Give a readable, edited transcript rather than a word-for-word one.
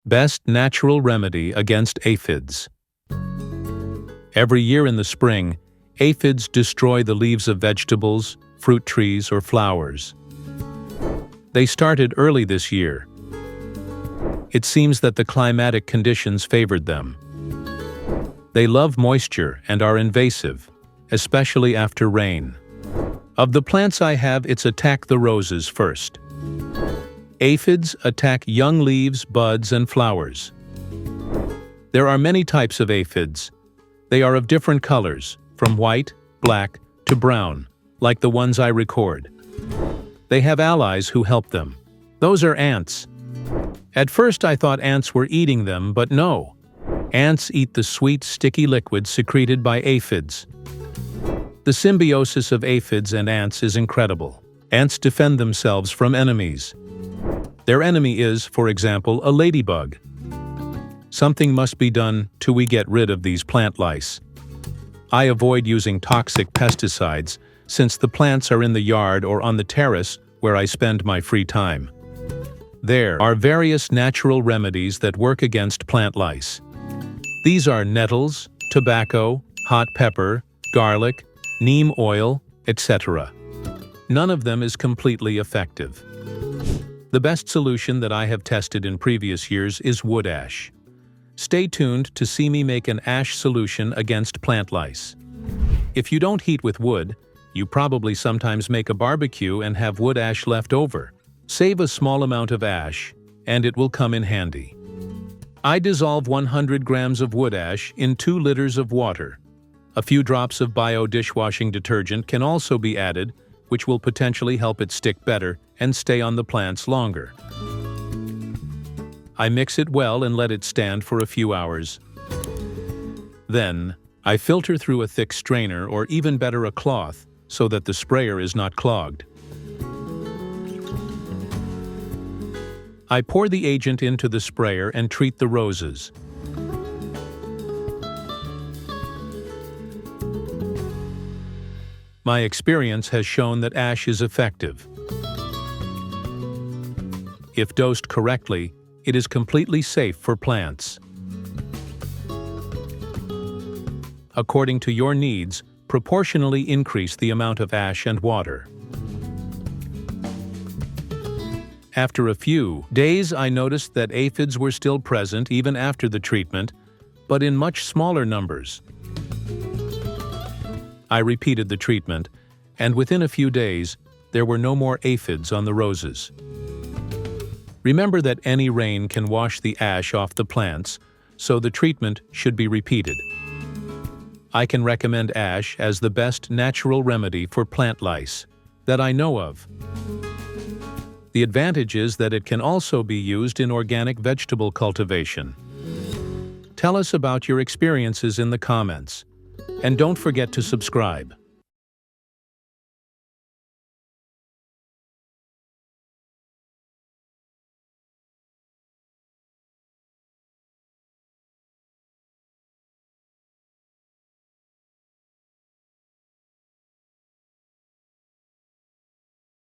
Best natural remedy against aphids. Every year in the spring, aphids destroy the leaves of vegetables, fruit trees, or flowers. They started early this year. It seems that the climatic conditions favored them. They love moisture and are invasive, especially after rain. Of the plants I have, it's attack the roses first. Aphids attack young leaves, buds, and flowers. There are many types of aphids. They are of different colors, from white, black, to brown, like the ones I record. They have allies who help them. Those are ants. At first I thought ants were eating them, but no. Ants eat the sweet, sticky liquid secreted by aphids. The symbiosis of aphids and ants is incredible. Ants defend themselves from enemies. Their enemy is, for example, a ladybug. Something must be done till we get rid of these plant lice. I avoid using toxic pesticides since the plants are in the yard or on the terrace where I spend my free time. There are various natural remedies that work against plant lice. These are nettles, tobacco, hot pepper, garlic, neem oil, etc. None of them is completely effective. The best solution that I have tested in previous years is wood ash. Stay tuned to see me make an ash solution against plant lice. If you don't heat with wood, you probably sometimes make a barbecue and have wood ash left over. Save a small amount of ash, and it will come in handy. I dissolve 100 grams of wood ash in 2 liters of water. A few drops of bio dishwashing detergent can also be added, which will potentially help it stick better and stay on the plants longer. I mix it well and let it stand for a few hours. Then, I filter through a thick strainer or even better a cloth so that the sprayer is not clogged. I pour the agent into the sprayer and treat the roses. My experience has shown that ash is effective. If dosed correctly, it is completely safe for plants. According to your needs, proportionally increase the amount of ash and water. After a few days, I noticed that aphids were still present even after the treatment, but in much smaller numbers. I repeated the treatment, and within a few days, there were no more aphids on the roses. Remember that any rain can wash the ash off the plants, so the treatment should be repeated. I can recommend ash as the best natural remedy for plant lice that I know of. The advantage is that it can also be used in organic vegetable cultivation. Tell us about your experiences in the comments, and don't forget to subscribe.